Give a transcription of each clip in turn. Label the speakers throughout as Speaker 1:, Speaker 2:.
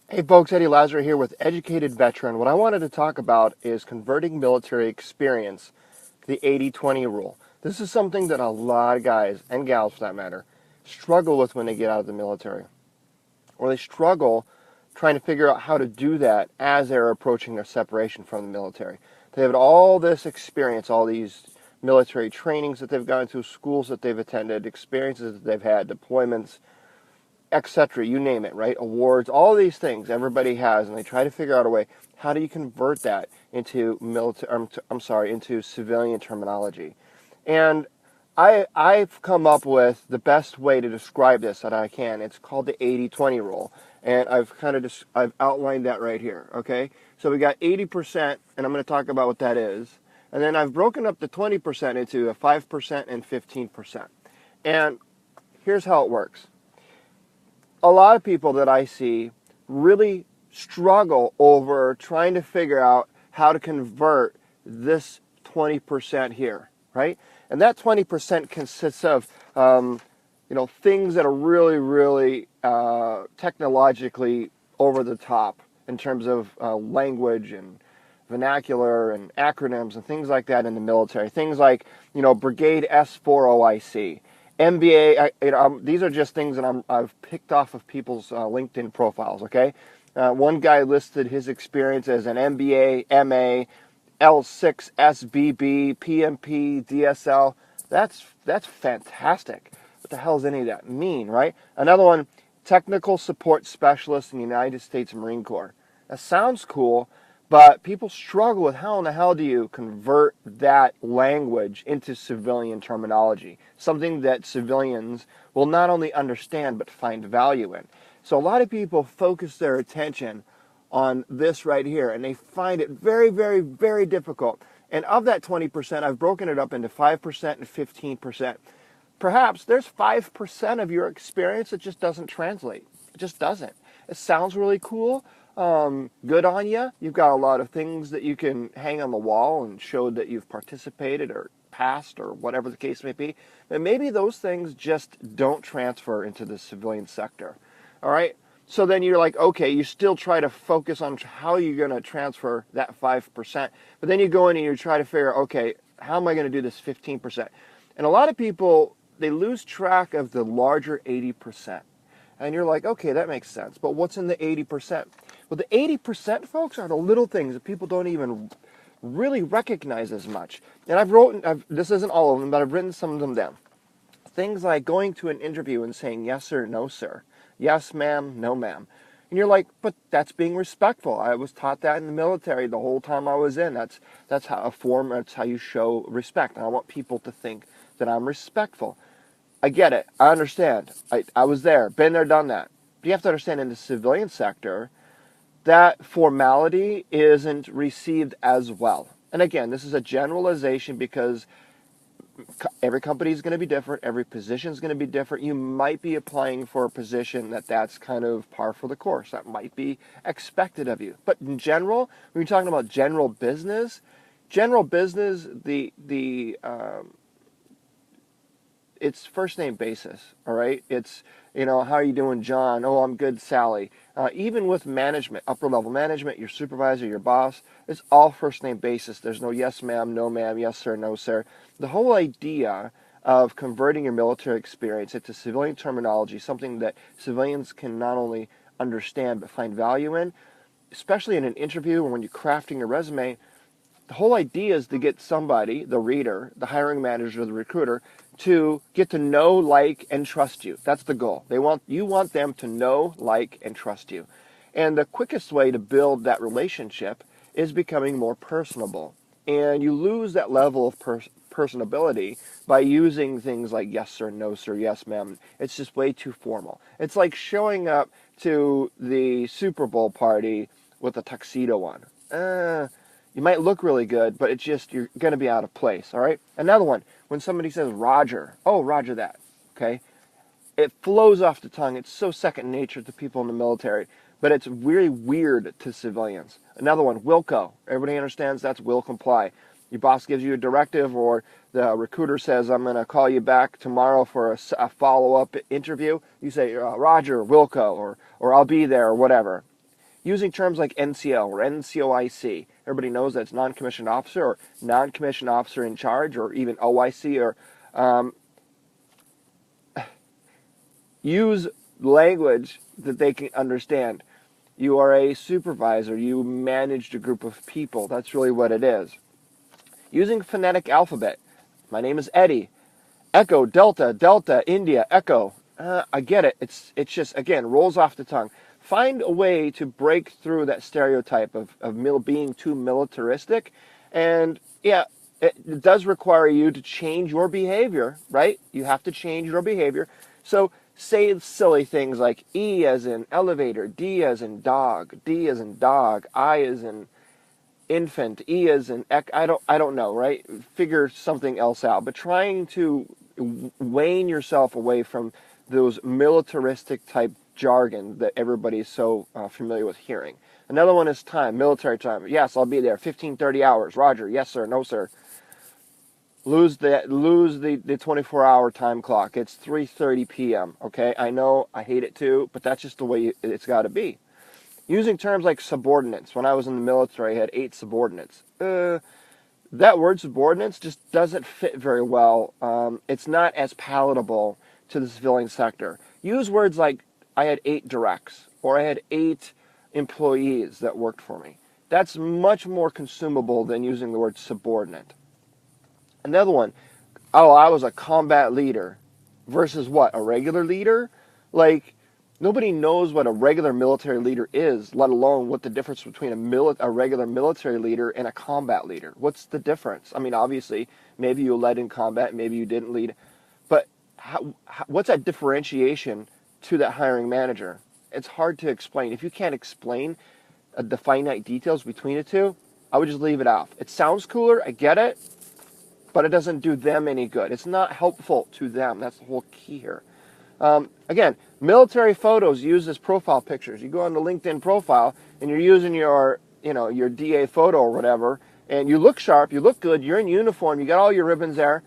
Speaker 1: Hey folks, Eddie Lazar here with Educated Veteran. What I wanted to talk about is converting military experience to the 80-20 rule. This is something that a lot of guys, and gals for that matter, struggle with when they get out of the military. Or they struggle trying to figure out how to do that as they're approaching their separation from the military. They have all this experience, all these military trainings that they've gone through, schools that they've attended, experiences that they've had, deployments, etc. You name it, right? Awards, all these things everybody has, and they try to figure out a way. How do you convert that into into civilian terminology? And I've come up with the best way to describe this that I can. It's called the 80-20 rule, and I've outlined that right here. Okay, so we got 80%, and I'm going to talk about what that is, and then I've broken up the 20% into a 5% and 15%. And here's how it works. A lot of people that I see really struggle over trying to figure out how to convert this 20% here, right? And that 20% consists of, things that are really, really technologically over the top in terms of language and vernacular and acronyms and things like that in the military. Things like, Brigade S4OIC. MBA, these are just things that I've picked off of people's LinkedIn profiles, okay? One guy listed his experience as an MBA, MA, L6, SBB, PMP, DSL. That's fantastic. What the hell does any of that mean, right? Another one, Technical Support Specialist in the United States Marine Corps. That sounds cool, but people struggle with how in the hell do you convert that language into civilian terminology, something that civilians will not only understand but find value in. So a lot of people focus their attention on this right here, and they find it very, very, very difficult. And of that 20%, I've broken it up into 5% and 15%. Perhaps there's 5% of your experience that just doesn't translate. It just doesn't. It sounds really cool. Good on you. You've got a lot of things that you can hang on the wall and show that you've participated or passed or whatever the case may be. But maybe those things just don't transfer into the civilian sector. All right? So then you're like, okay, you still try to focus on how you're going to transfer that 5%. But then you go in and you try to figure, okay, how am I going to do this 15%? And a lot of people, they lose track of the larger 80%. And you're like, okay, that makes sense. But what's in the 80%? Well, the 80%, folks, are the little things that people don't even really recognize as much. And this isn't all of them, but I've written some of them down. Things like going to an interview and saying yes sir, no sir. Yes, ma'am, no, ma'am. And you're like, but that's being respectful. I was taught that in the military the whole time I was in. That's how you show respect. And I want people to think that I'm respectful. I get it. I understand. I was there. Been there, done that. But you have to understand in the civilian sector, that formality isn't received as well. And again, this is a generalization because every company is going to be different. Every position is going to be different. You might be applying for a position that's kind of par for the course. That might be expected of you. But in general, when you're talking about general business, it's first name basis, all right? It's, how are you doing, John? Oh, I'm good, Sally. Even with management, upper level management, your supervisor, your boss, it's all first name basis. There's no yes ma'am, no ma'am, yes sir, no sir. The whole idea of converting your military experience into civilian terminology, something that civilians can not only understand but find value in, especially in an interview or when you're crafting a resume, the whole idea is to get somebody, the reader, the hiring manager, the recruiter, to get to know, like, and trust you. That's the goal. You want them to know, like, and trust you. And the quickest way to build that relationship is becoming more personable. And you lose that level of personability by using things like yes sir, no sir, yes ma'am. It's just way too formal. It's like showing up to the Super Bowl party with a tuxedo on. You might look really good, but you're going to be out of place, all right? Another one, when somebody says Roger, oh, Roger that, okay? It flows off the tongue. It's so second nature to people in the military, but it's really weird to civilians. Another one, Wilco. Everybody understands that's will comply. Your boss gives you a directive, or the recruiter says, I'm going to call you back tomorrow for a follow-up interview. You say, Roger, Wilco, or I'll be there, or whatever. Using terms like NCO or NCOIC. Everybody knows that's non-commissioned officer or non-commissioned officer in charge, or even OIC, or use language that they can understand. You are a supervisor. You managed a group of people. That's really what it is. Using phonetic alphabet. My name is Eddie. Echo, Delta, Delta, India, Echo. I get it. It's just, again, rolls off the tongue. Find a way to break through that stereotype of being too militaristic. And yeah, it does require you to change your behavior, right? You have to change your behavior. So say silly things like E as in elevator, D as in dog, D as in dog, I as in infant, E as in I don't know, right? Figure something else out. But trying to wane yourself away from those militaristic type jargon that everybody's so familiar with hearing. Another one is time, military time. Yes, I'll be there. 15, 30 hours. Roger. Yes, sir. No, sir. Lose the 24-hour time clock. It's 3:30 p.m. Okay, I know, I hate it too, but that's just the way it's got to be. Using terms like subordinates. When I was in the military, I had 8 subordinates. That word subordinates just doesn't fit very well. It's not as palatable to the civilian sector. Use words like I had 8 directs, or I had 8 employees that worked for me. That's much more consumable than using the word subordinate. Another one, oh, I was a combat leader versus what, a regular leader? Like, nobody knows what a regular military leader is, let alone what the difference between a regular military leader and a combat leader. What's the difference? I mean, obviously, maybe you led in combat, maybe you didn't lead. But what's that differentiation to that hiring manager? It's hard to explain. If you can't explain the finite details between the two, I would just leave it off. It sounds cooler, I get it, but it doesn't do them any good. It's not helpful to them. That's the whole key here. Again, military photos used as profile pictures. You go on the LinkedIn profile and you're using your DA photo or whatever, and you look sharp, you look good, you're in uniform, you got all your ribbons there.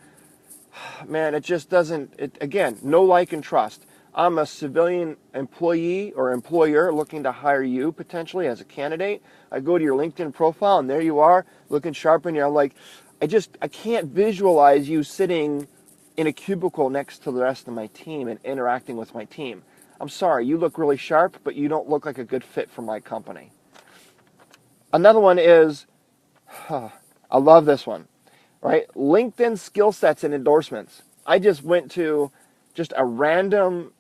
Speaker 1: Man, it just doesn't, again, no like and trust. I'm a civilian employee or employer looking to hire you potentially as a candidate. I go to your LinkedIn profile and there you are looking sharp, and you're like, I can't visualize you sitting in a cubicle next to the rest of my team and interacting with my team. I'm sorry, you look really sharp, but you don't look like a good fit for my company. Another one is, I love this one, right? LinkedIn skill sets and endorsements. I just went to just a random,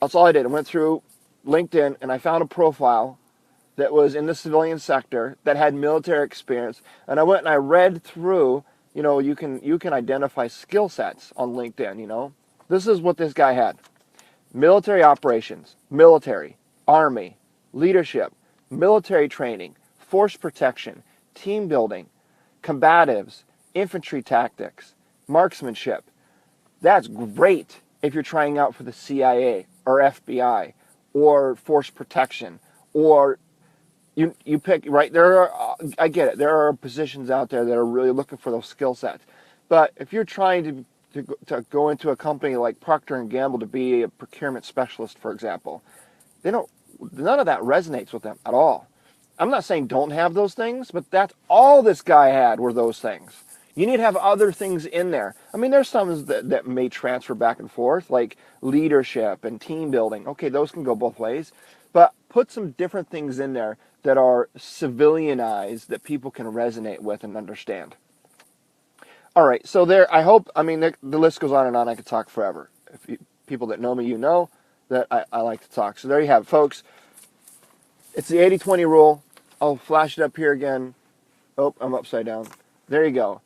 Speaker 1: that's all I did. I went through LinkedIn and I found a profile that was in the civilian sector that had military experience, and I went and I read through. You can identify skill sets on LinkedIn. This is what this guy had: military operations, military, army, leadership, military training, force protection, team building, combatives, infantry tactics, marksmanship. That's great if you're trying out for the CIA or FBI or force protection, or you pick, right? I get it. There are positions out there that are really looking for those skill sets. But if you're trying to go into a company like Procter & Gamble to be a procurement specialist, for example, none of that resonates with them at all. I'm not saying don't have those things, but that's all this guy had were those things. You need to have other things in there. I mean, there's some that may transfer back and forth, like leadership and team building. Okay, those can go both ways. But put some different things in there that are civilianized that people can resonate with and understand. All right, so there, I hope, the list goes on and on. I could talk forever. People that know me, you know that I like to talk. So there you have it, folks. It's the 80-20 rule. I'll flash it up here again. Oh, I'm upside down. There you go.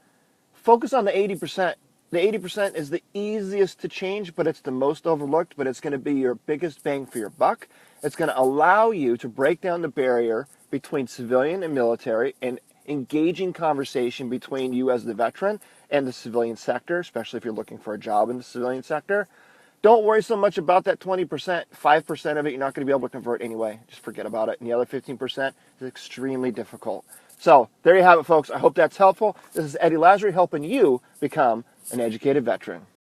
Speaker 1: Focus on the 80%. The 80% is the easiest to change, but it's the most overlooked, but it's going to be your biggest bang for your buck. It's going to allow you to break down the barrier between civilian and military and engaging conversation between you as the veteran and the civilian sector, especially if you're looking for a job in the civilian sector. Don't worry so much about that 20%. 5% of it you're not going to be able to convert anyway. Just forget about it. And the other 15% is extremely difficult. So there you have it, folks. I hope that's helpful. This is Eddie Lazary helping you become an educated veteran.